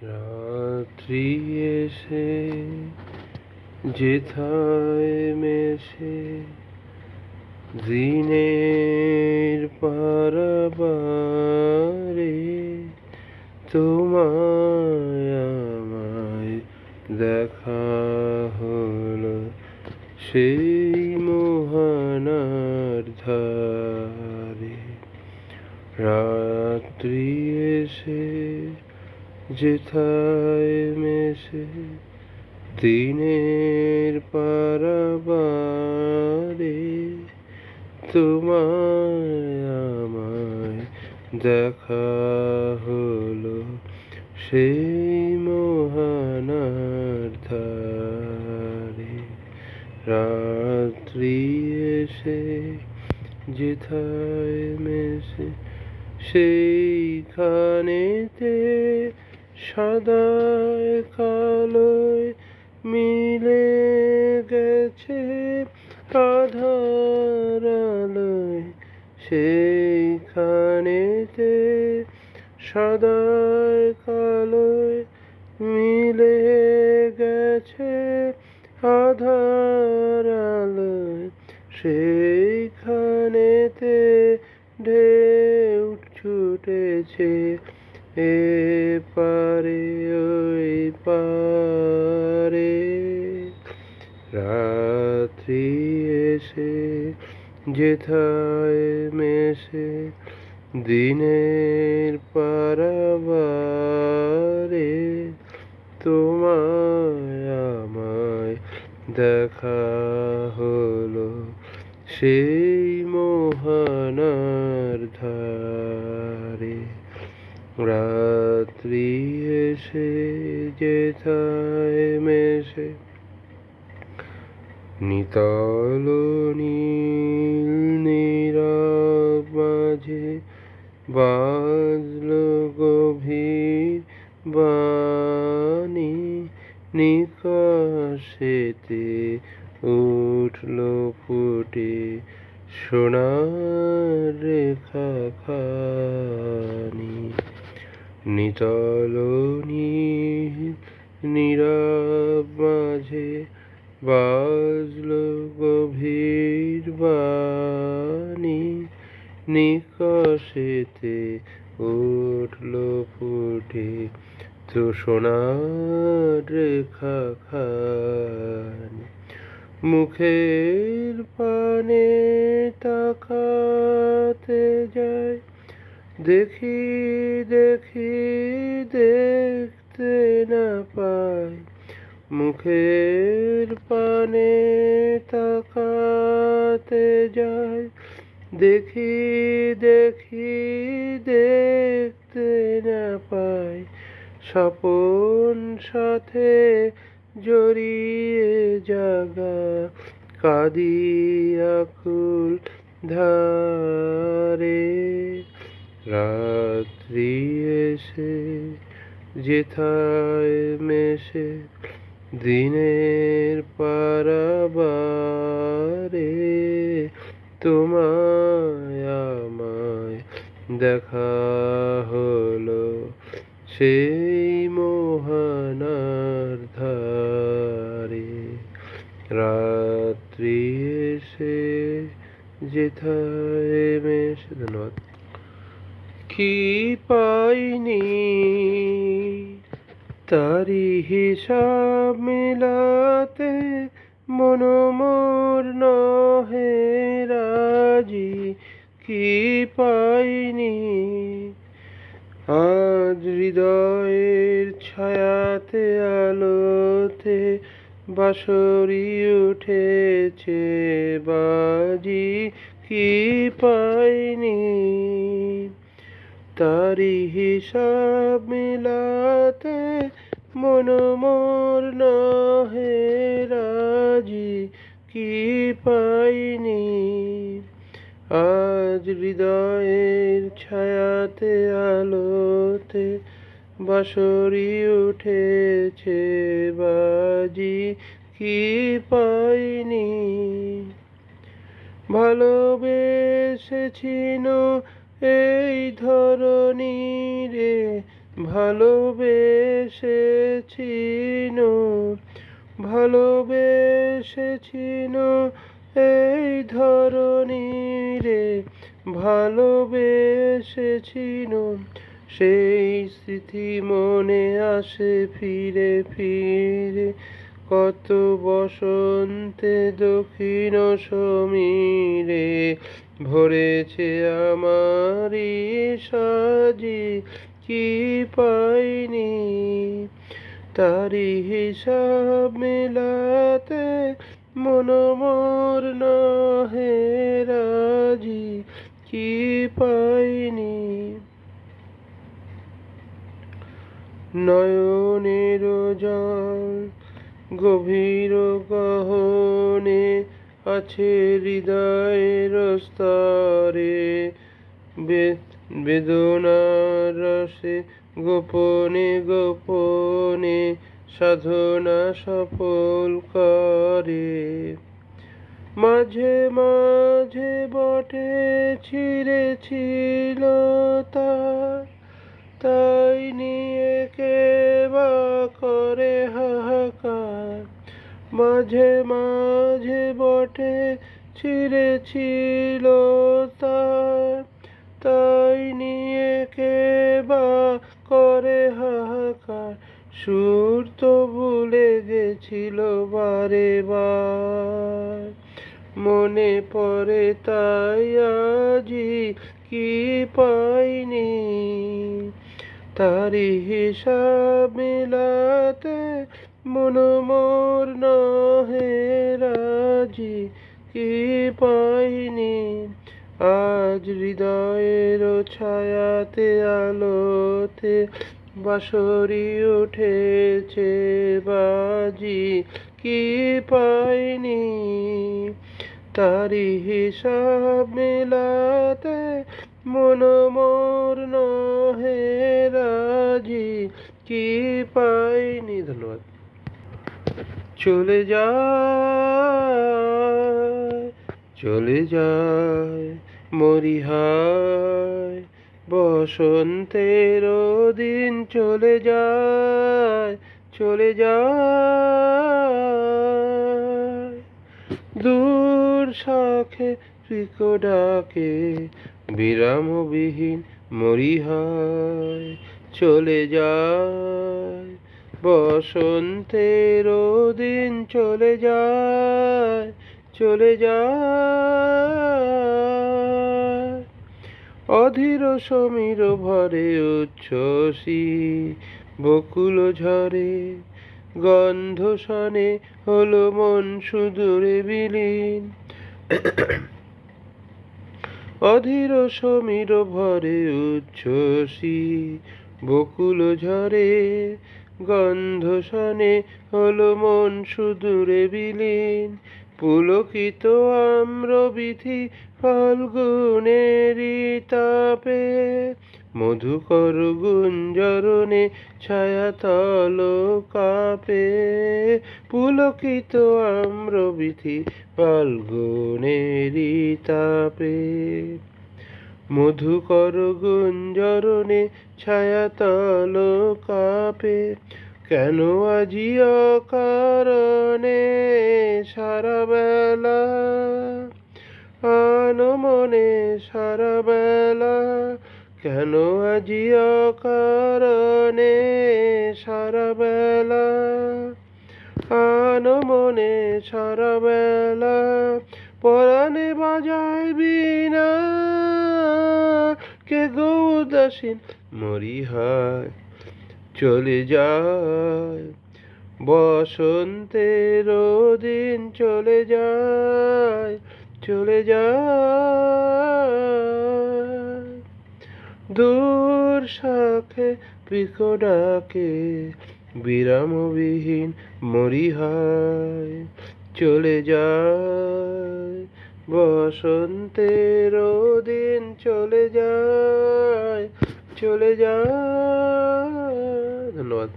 রাত্রি এসে যেথায় মেশে দিনের পারাবারে তোমায় আমায় দেখা হলো সেই মোহনার ধারে। রাত্রি এসে যেথায় মেশে দিনের পারাবারে তোমায় আমায় দেখা হলো সেই মোহনার ধারে। রাত্রি এসে যেথায় মেশে সেইখানেতে সাদায় কালোয় মিলে গেছে আধার আলোয়। সেইখানেতে সাদায় কালোয় মিলে গেছে আধার আলোয়। সেইখানেতে ঢেউ ছুটেছে এপারে ওই পারে। রাত্রি এসে যেথায় মেশে দিনের পারাবারে তোমায় আমায় দেখা হলো সেই মোহনার ধারে। রাত্রি এসে যেথায় মেশে নিতল নীল নীরব মাঝে বাজলো গভীর বাণী। নিকাশেতে উঠলো ফুটে সোনার রেখা খানি। নিতল নীল নীরব মাঝে বাজলো গভীর বাণী। নিকাশেতে উঠলো ফুটে তো সোনার রেখা খানি। মুখের পানে তাকাতে যাই, দেখি দেখি দেখতে না পাই। মুখের পানে তাকাতে যাই, দেখি দেখি দেখতে না পাই। স্বপন সাথে জড়িয়ে জাগা কাঁদি আকুল ধারে। রাত্রি এসে যেথায় মেশে দিনের পারাবারে তোমায় আমায় দেখা হলো সেই মোহনার ধারে। রাত্রি এসে যেথায় মেশে। ধন্যবাদ। কি পাইনি তারি হিসাব মেলাতে মন মোর নহে রাজি। কি পাইনি আজ হৃদয়ের ছায়াতে আলোতে বাঁশরি উঠেছে বাজি। কি পাইনি তারি হিসাব মিলাতে মন মোর নহে রাজি। কি পাইনি আজ হৃদয়ের ছায়াতে আলোতে বাঁশরি উঠেছে বাজি। কি পাইনি ভালোবেসেছিল এই ধরণী রে, ভালোবেসে ভালোবেসেছিনু এই ধরণী রে, ভালোবেসেছিনু। সেই স্মৃতি মনে আসে ফিরে ফিরে, কত বসন্তে দক্ষিণ সমীরে ভরেছে আমারি সাজি, কি পাইনি তারি হিসাব মেলাতে, মন মোর নহে রাজি, কি পাইনি। নয়নের জল গভীর গহনে আছে হৃদয়ের স্তরে, বেদনার রসে গোপনে গোপনে সাধনা সফল করে। মাঝে মাঝে বটে ছিঁড়েছিল তাই নিয়ে কে বা করে হাহাকার। মাঝে মাঝে বটে ছিঁড়েছিল তাই নিয়ে কে বা করে হাহাকার। সুর তো ভুলে গেছিল বারে বার, মনে পড়ে তাই আজি, কি পাইনি তারি হিসাব মেলাতে, মন মোর নহে রাজি, কি পাইনি। আজ হৃদয়ের ছায়াতে আলোতে বাঁশরি উঠেছে বাজি, কি পাইনি তারি হিসাব মেলাতে, মন মোর নহে রাজি, কি পাইনি। ধন্যবাদ। চলে যায় চলে যায় মরিহায়, বসন্তের দিন চলে যায় চলে যায়। দূর শাখে পিকো ডাকে বিরামবিহীন মরিহায়, চলে যায় বসন্তের দিন চলে যায় চলে যায়। অধীর সমীর ভরে উচ্ছ্বসী বকুল ঝরে, গন্ধ সনে হলো মন সুদূরে বিলীন। অধীর সমীর ভরে উচ্ছ্বসী বকুল ঝরে, গন্ধ সনে হলো মন সুদূরে বিলীন। পুলকিত আম্র বিথি ফাল্গুনেরই তাপে, মধুকর গুঞ্জরণে ছায়াতল কাঁপে। পুলকিত আম্র বিথি ফাল্গুনেরই তাপে, মধুকর গুঞ্জরণে ছায়াতল কাঁপে। কেন আজি অকারণে সারা বেলা আনমনে সারা বেলা, কেন আজি অকারণে সারা বেলা আনমনে সারা বেলা। পরাণে বাজায় বীণা কে গো উদাসীন মরিহায়, চলে যায় বসন্তের দিন চলে যায় চলে যায়। দূর শাখে পিকো ডাকে বিরামবিহীন মরিহায়, চলে যায় বসন্তের দিন চলে যায় চলে যায়। ধন্যবাদ।